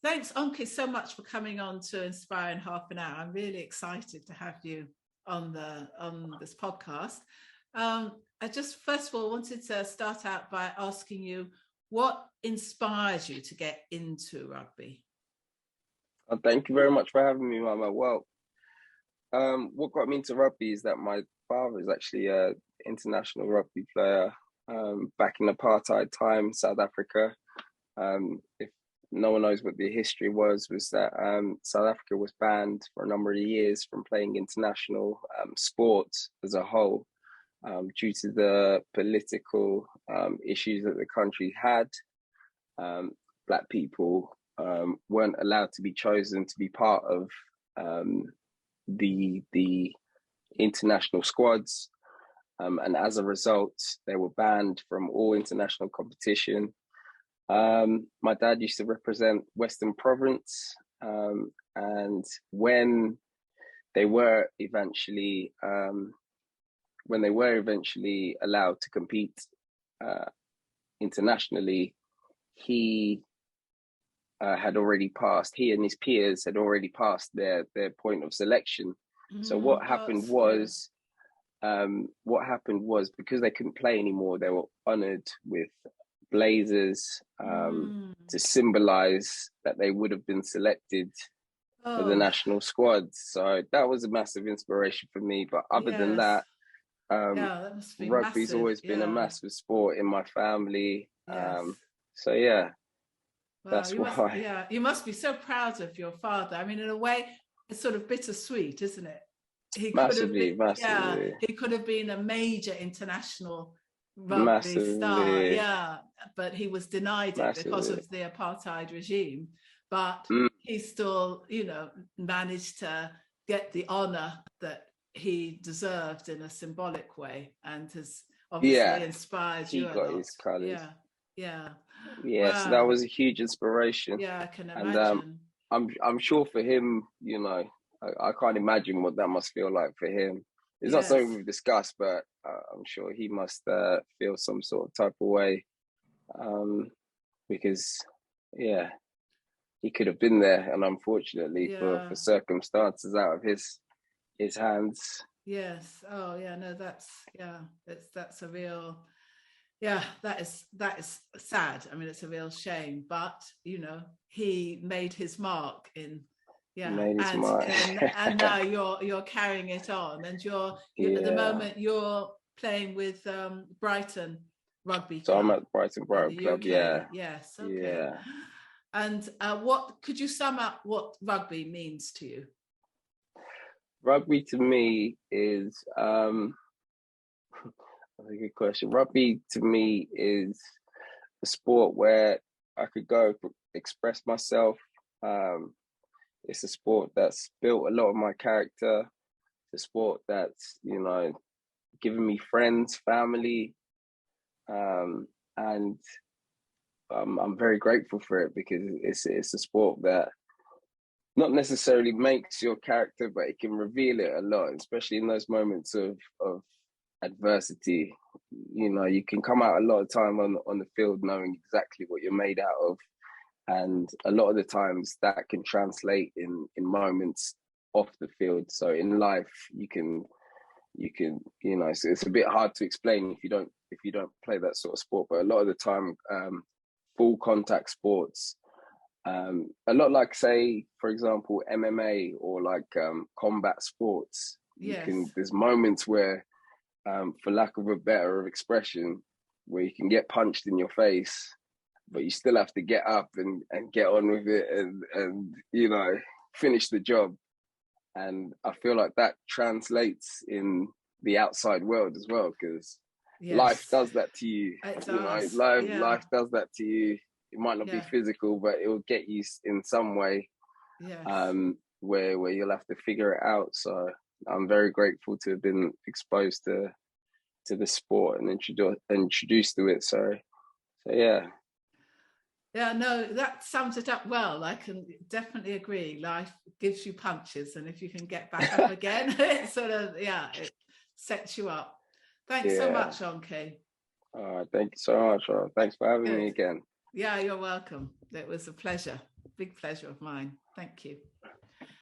Thanks, Onke, so much for coming on to Inspire in Half an Hour. I'm really excited to have you on this podcast. I just first of all wanted to start out by asking you what inspires you to get into rugby. Thank you very much for having me, Mama. Well, what got me into rugby is that my father is actually an international rugby player back in apartheid time, South Africa. If no one knows what the history was that South Africa was banned for a number of years from playing international sports as a whole due to the political issues that the country had. Black people weren't allowed to be chosen to be part of the international squads, and as a result, they were banned from all international competition. My dad used to represent Western Province, and when they were eventually allowed to compete internationally, he had already passed. He and his peers had already passed their point of selection. So what happened was because they couldn't play anymore, they were honoured with blazers to symbolize that they would have been selected for the national squads. So that was a massive inspiration for me. But other than that, that must be rugby's massive. always been a massive sport in my family. So yeah, that's why. You must be so proud of your father. I mean, in a way, it's sort of bittersweet, isn't it? Massively. He could have been a major international rugby star, but he was denied it because of the apartheid regime. But he still, managed to get the honor that he deserved in a symbolic way, and has obviously inspired you a lot. He got his colours. Yeah. Wow. So that was a huge inspiration. Yeah, I can imagine. And I'm sure for him, I can't imagine what that must feel like for him. It's not something we've discussed, but I'm sure he must feel some sort of type of way, because he could have been there, and unfortunately for circumstances out of his hands. Yes. Oh yeah. No, that's a real. Yeah, that is sad. I mean, it's a real shame, but he made his mark in. And now you're carrying it on, and you're at the moment you're playing with Brighton Rugby Club. So I'm at Brighton Club. Yeah. Yes. Okay. Yeah. And what could you sum up what rugby means to you? Rugby to me is a good question. Rugby to me is a sport where I could go express myself. It's a sport that's built a lot of my character. It's a sport that's, given me friends, family, and I'm very grateful for it, because it's a sport that not necessarily makes your character, but it can reveal it a lot, especially in those moments of adversity. You can come out a lot of time on the field knowing exactly what you're made out of. And a lot of the times that can translate in moments off the field. So in life, you can, so it's a bit hard to explain if you don't play that sort of sport. But a lot of the time, full contact sports, a lot like, say, for example, MMA or like combat sports. There's moments where, for lack of a better expression, where you can get punched in your face, but you still have to get up and get on with it and finish the job. And I feel like that translates in the outside world as well, because life does that to you. Life does that to you. It might not be physical, but it will get you in some way, where you'll have to figure it out. So I'm very grateful to have been exposed to the sport and introduced to it. So yeah. Yeah, no, that sums it up well. I can definitely agree. Life gives you punches, and if you can get back up again, it sort of, it sets you up. Thanks so much, Onke. Thank you so much. Thanks for having me again. Yeah, you're welcome. It was a pleasure. big pleasure of mine. Thank you.